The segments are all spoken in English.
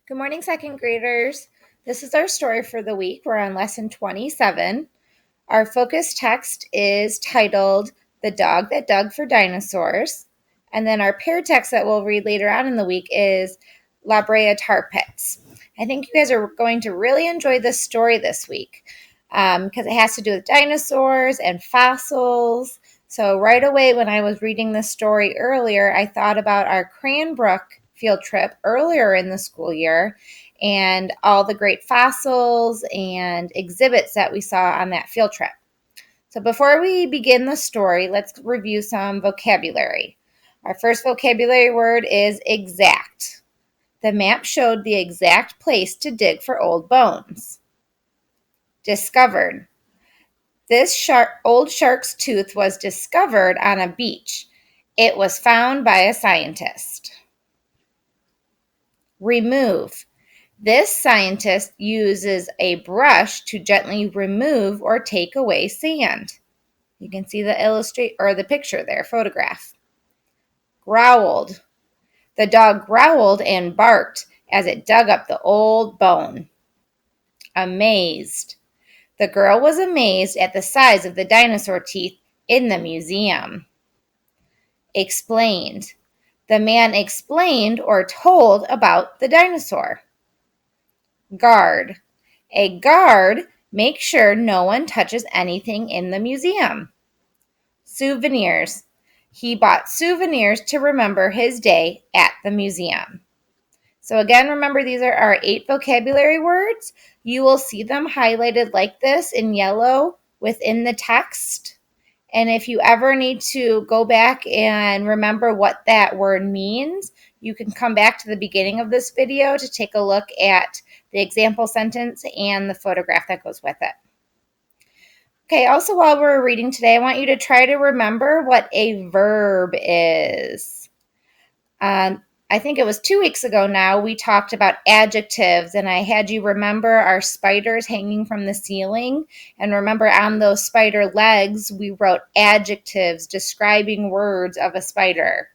Good morning, second graders. This is our story for the week. We're on lesson 27. Our focus text is titled The Dog That Dug for Dinosaurs. And then our pair text that we'll read later on in the week is La Brea Tar Pits. I think you guys are going to really enjoy this story this week because it has to do with dinosaurs and fossils. So right away when I was reading this story earlier, I thought about our Cranbrook field trip earlier in the school year and all the great fossils and exhibits that we saw on that field trip. So before we begin the story, let's review some vocabulary. Our first vocabulary word is exact. The map showed the exact place to dig for old bones. Discovered. This old shark's tooth was discovered on a beach. It was found by a scientist. Remove. This scientist uses a brush to gently remove or take away sand. You can see the picture there, photograph. Growled. The dog growled and barked as it dug up the old bone. Amazed. The girl was amazed at the size of the dinosaur teeth in the museum. Explained. The man explained or told about the dinosaur. Guard. A guard makes sure no one touches anything in the museum. Souvenirs. He bought souvenirs to remember his day at the museum. So again, remember these are our 8 vocabulary words. You will see them highlighted like this in yellow within the text. And if you ever need to go back and remember what that word means, you can come back to the beginning of this video to take a look at the example sentence and the photograph that goes with it. Okay, also while we're reading today, I want you to try to remember what a verb is. I think it was 2 weeks ago now, we talked about adjectives, and I had you remember our spiders hanging from the ceiling. And remember on those spider legs, we wrote adjectives describing words of a spider.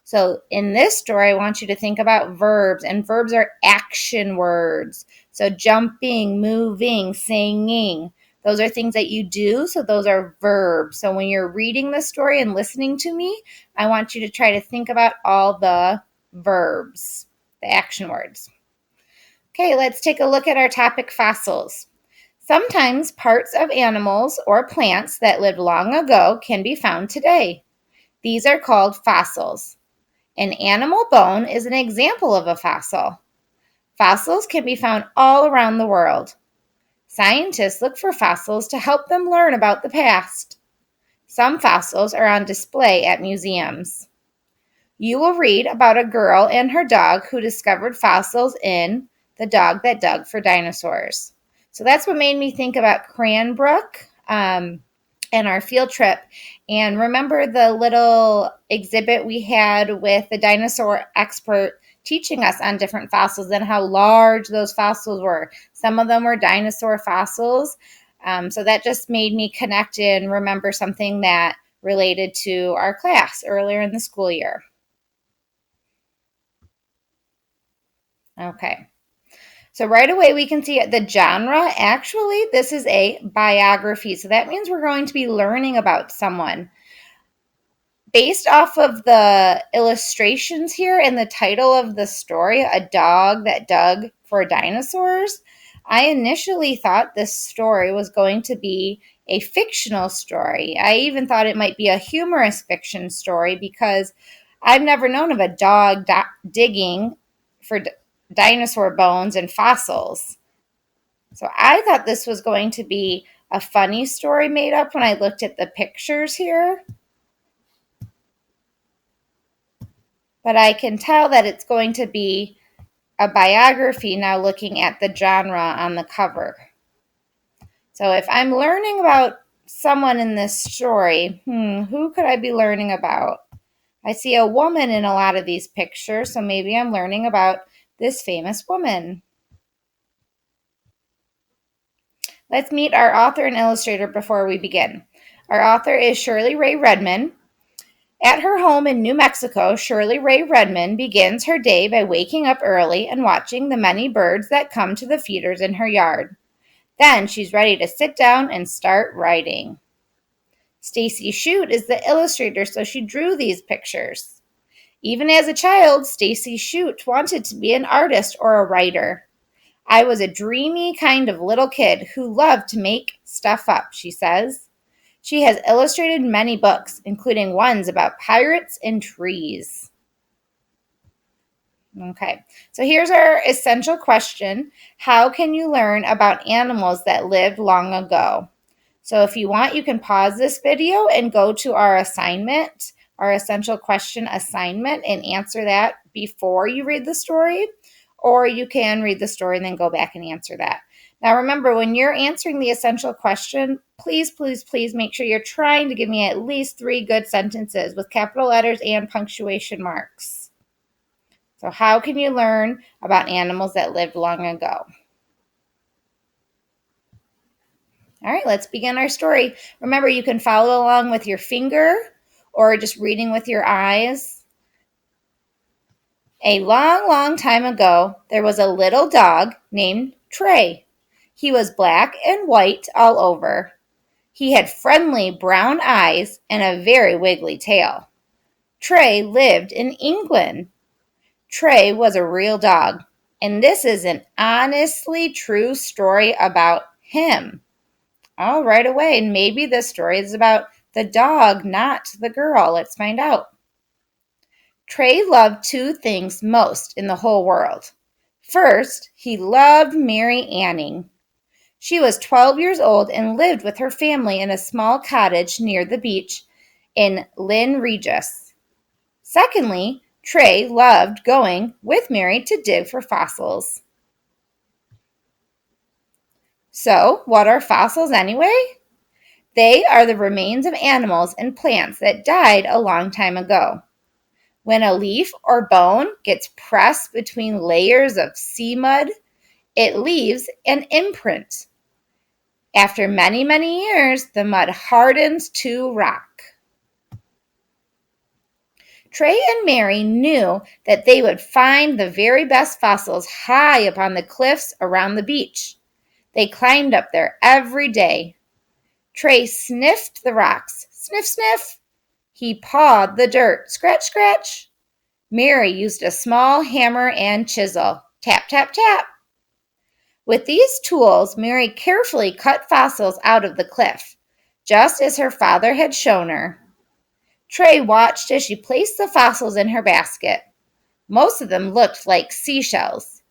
So in this story, I want you to think about verbs, and verbs are action words. So jumping, moving, singing. Those are things that you do, so those are verbs. So when you're reading the story and listening to me, I want you to try to think about all the verbs, the action words. Okay, let's take a look at our topic, fossils. Sometimes parts of animals or plants that lived long ago can be found today. These are called fossils. An animal bone is an example of a fossil. Fossils can be found all around the world. Scientists look for fossils to help them learn about the past. Some fossils are on display at museums. You will read about a girl and her dog who discovered fossils in The Dog That Dug for Dinosaurs. So that's what made me think about Cranbrook and our field trip. And remember the little exhibit we had with the dinosaur expert teaching us on different fossils and how large those fossils were. Some of them were dinosaur fossils. So that just made me connect and remember something that related to our class earlier in the school year. Okay. So right away we can see the genre. Actually, this is a biography. So that means we're going to be learning about someone. Based off of the illustrations here and the title of the story, A Dog That Dug for Dinosaurs, I initially thought this story was going to be a fictional story. I even thought it might be a humorous fiction story because I've never known of a dog digging for dinosaur bones and fossils. So I thought this was going to be a funny story made up when I looked at the pictures here. But I can tell that it's going to be a biography now looking at the genre on the cover. So if I'm learning about someone in this story, who could I be learning about? I see a woman in a lot of these pictures, so maybe I'm learning about this famous woman. Let's meet our author and illustrator before we begin. Our author is Shirley Ray Redmond. At her home in New Mexico, Shirley Ray Redmond begins her day by waking up early and watching the many birds that come to the feeders in her yard. Then she's ready to sit down and start writing. Stacy Shute is the illustrator, so she drew these pictures. Even as a child, Stacy Shute wanted to be an artist or a writer. I was a dreamy kind of little kid who loved to make stuff up, she says. She has illustrated many books, including ones about pirates and trees. Okay, so here's our essential question. How can you learn about animals that lived long ago? So if you want, you can pause this video and go to our assignment, our essential question assignment, and answer that before you read the story, or you can read the story and then go back and answer that. Now remember, when you're answering the essential question, please, please, please make sure you're trying to give me at least 3 good sentences with capital letters and punctuation marks. So how can you learn about animals that lived long ago? All right, let's begin our story. Remember, you can follow along with your finger or just reading with your eyes. A long, long time ago, there was a little dog named Trey. He was black and white all over. He had friendly brown eyes and a very wiggly tail. Trey lived in England. Trey was a real dog, and this is an honestly true story about him. Oh, right away. Maybe this story is about the dog, not the girl. Let's find out. Trey loved 2 things most in the whole world. First, he loved Mary Anning. She was 12 years old and lived with her family in a small cottage near the beach in Lynn Regis. Secondly, Trey loved going with Mary to dig for fossils. So, what are fossils anyway? They are the remains of animals and plants that died a long time ago. When a leaf or bone gets pressed between layers of sea mud, it leaves an imprint. After many, many years, the mud hardens to rock. Trey and Mary knew that they would find the very best fossils high up on the cliffs around the beach. They climbed up there every day. Trey sniffed the rocks. Sniff, sniff. He pawed the dirt. Scratch, scratch. Mary used a small hammer and chisel. Tap, tap, tap. With these tools, Mary carefully cut fossils out of the cliff, just as her father had shown her. Trey watched as she placed the fossils in her basket. Most of them looked like seashells.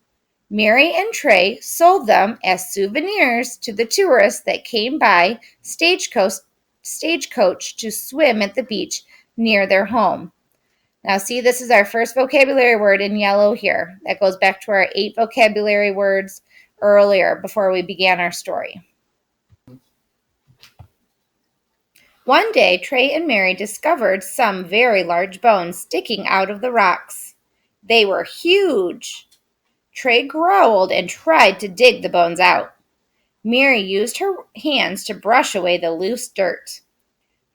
Mary and Trey sold them as souvenirs to the tourists that came by stagecoach to swim at the beach near their home. Now see, this is our first vocabulary word in yellow here. That goes back to our 8 vocabulary words earlier before we began our story. One day, Trey and Mary discovered some very large bones sticking out of the rocks. They were huge. Trey growled and tried to dig the bones out. Mary used her hands to brush away the loose dirt.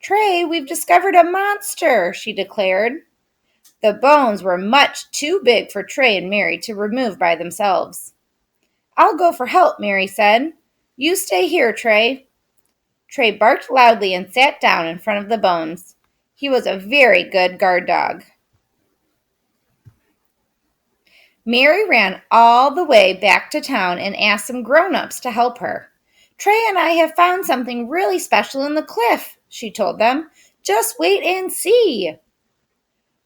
"Trey, we've discovered a monster," she declared. The bones were much too big for Trey and Mary to remove by themselves. "I'll go for help," Mary said. "You stay here, Trey." Trey barked loudly and sat down in front of the bones. He was a very good guard dog. Mary ran all the way back to town and asked some grown-ups to help her. "Trey and I have found something really special in the cliff," she told them. "Just wait and see."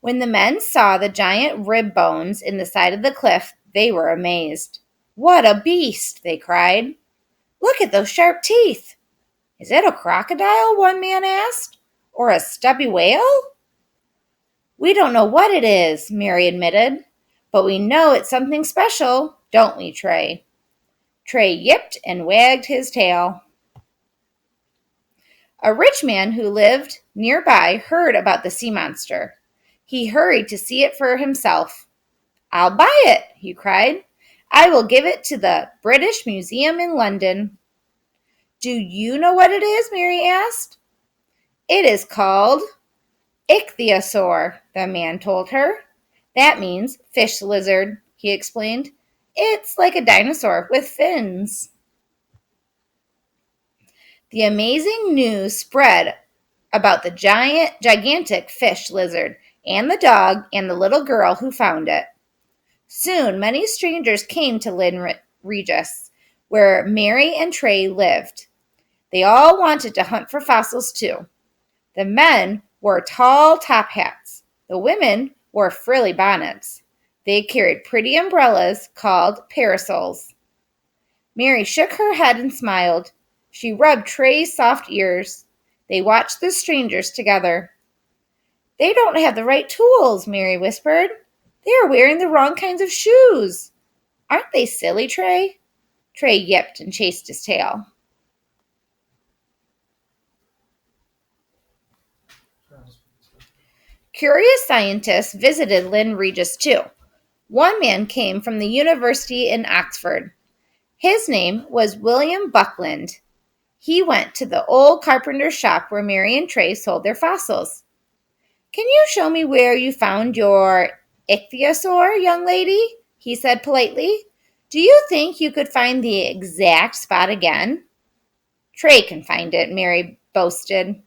When the men saw the giant rib bones in the side of the cliff, they were amazed. "What a beast!" they cried. "Look at those sharp teeth." "Is it a crocodile?" one man asked. "Or a stubby whale?" "We don't know what it is," Mary admitted. "But we know it's something special, don't we, Trey?" Trey yipped and wagged his tail. A rich man who lived nearby heard about the sea monster. He hurried to see it for himself. "I'll buy it," he cried. "I will give it to the British Museum in London." "Do you know what it is?" Mary asked. "It is called Ichthyosaur, the man told her. That means fish lizard, he explained. It's like a dinosaur with fins. The amazing news spread about the gigantic fish lizard and the dog and the little girl who found it. Soon, many strangers came to Lynn Regis, where Mary and Trey lived. They all wanted to hunt for fossils too. The men wore tall top hats. The women wore frilly bonnets. They carried pretty umbrellas called parasols. Mary shook her head and smiled. She rubbed Trey's soft ears. They watched the strangers together. They don't have the right tools, Mary whispered. They are wearing the wrong kinds of shoes. Aren't they silly, Trey? Trey yipped and chased his tail. Curious scientists visited Lynn Regis too. One man came from the university in Oxford. His name was William Buckland. He went to the old carpenter's shop where Mary and Trey sold their fossils. Can you show me where you found your ichthyosaur, young lady? He said politely. Do you think you could find the exact spot again? Trey can find it, Mary boasted.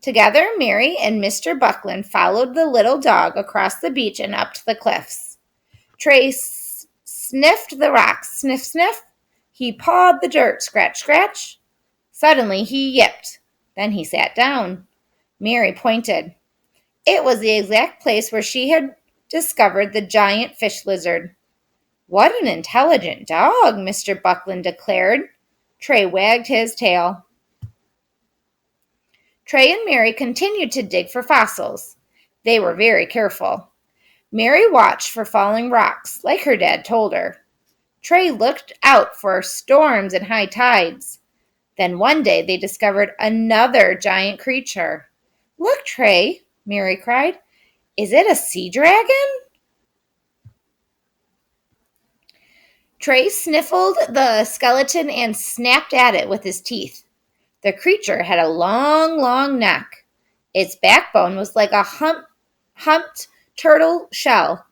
Together, Mary and Mr. Buckland followed the little dog across the beach and up to the cliffs. Trey sniffed the rocks, sniff, sniff. He pawed the dirt, scratch, scratch. Suddenly, he yipped. Then he sat down. Mary pointed. It was the exact place where she had discovered the giant fish lizard. What an intelligent dog, Mr. Buckland declared. Trey wagged his tail. Trey and Mary continued to dig for fossils. They were very careful. Mary watched for falling rocks, like her dad told her. Trey looked out for storms and high tides. Then one day they discovered another giant creature. Look, Trey, Mary cried. Is it a sea dragon? Trey sniffled the skeleton and snapped at it with his teeth. The creature had a long, long neck. Its backbone was like a humped turtle shell.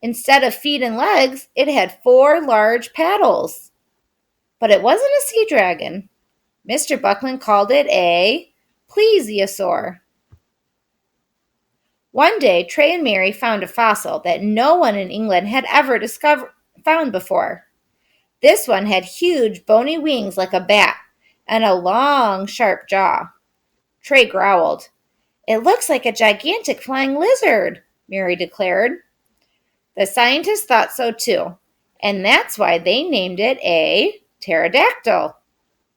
Instead of feet and legs, it had 4 large paddles. But it wasn't a sea dragon. Mr. Buckland called it a plesiosaur. One day, Trey and Mary found a fossil that no one in England had ever found before. This one had huge, bony wings like a bat and a long, sharp jaw. Trey growled. It looks like a gigantic flying lizard, Mary declared. The scientists thought so too, and that's why they named it a pterodactyl.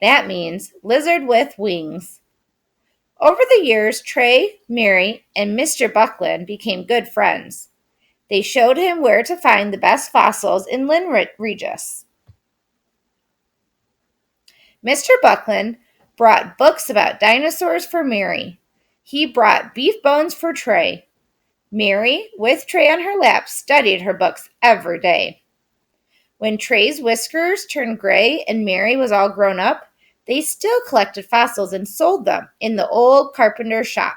That means lizard with wings. Over the years, Trey, Mary, and Mr. Buckland became good friends. They showed him where to find the best fossils in Lynn Regis. Mr. Buckland brought books about dinosaurs for Mary. He brought beef bones for Trey. Mary, with Trey on her lap, studied her books every day. When Trey's whiskers turned gray and Mary was all grown up, they still collected fossils and sold them in the old carpenter's shop.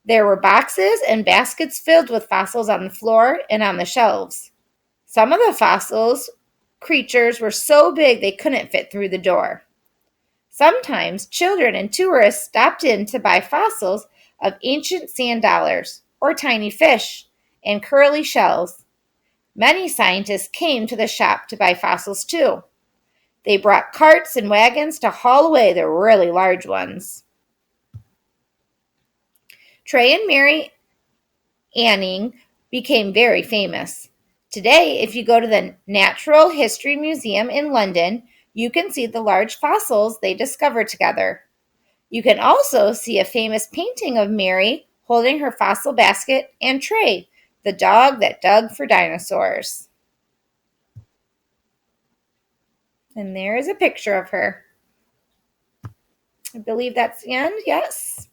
There were boxes and baskets filled with fossils on the floor and on the shelves. Some of the fossils creatures were so big they couldn't fit through the door. Sometimes children and tourists stopped in to buy fossils of ancient sand dollars or tiny fish and curly shells. Many scientists came to the shop to buy fossils too. They brought carts and wagons to haul away the really large ones. Trey and Mary Anning became very famous. Today, if you go to the Natural History Museum in London, you can see the large fossils they discovered together. You can also see a famous painting of Mary holding her fossil basket and Trey, the dog that dug for dinosaurs. And there is a picture of her. I believe that's the end, yes.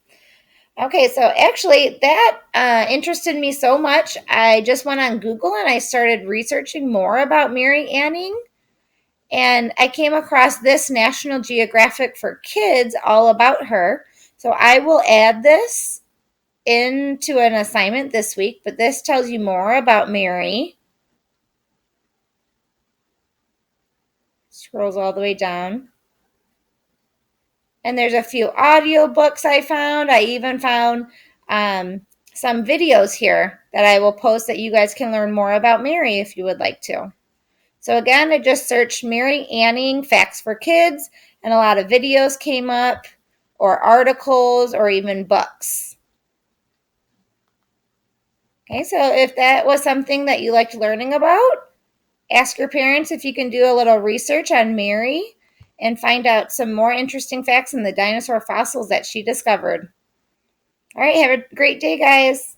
Okay, so actually that interested me so much, I just went on Google and I started researching more about Mary Anning. And I came across this National Geographic for Kids all about her. So I will add this into an assignment this week, but this tells you more about Mary. Scrolls all the way down. And there's a few audio books I found. I even found some videos here that I will post that you guys can learn more about Mary if you would like to. So again, I just searched Mary Anning Facts for Kids, and a lot of videos came up, or articles, or even books. Okay, so if that was something that you liked learning about, ask your parents if you can do a little research on Mary and find out some more interesting facts in the dinosaur fossils that she discovered. All right, have a great day, guys.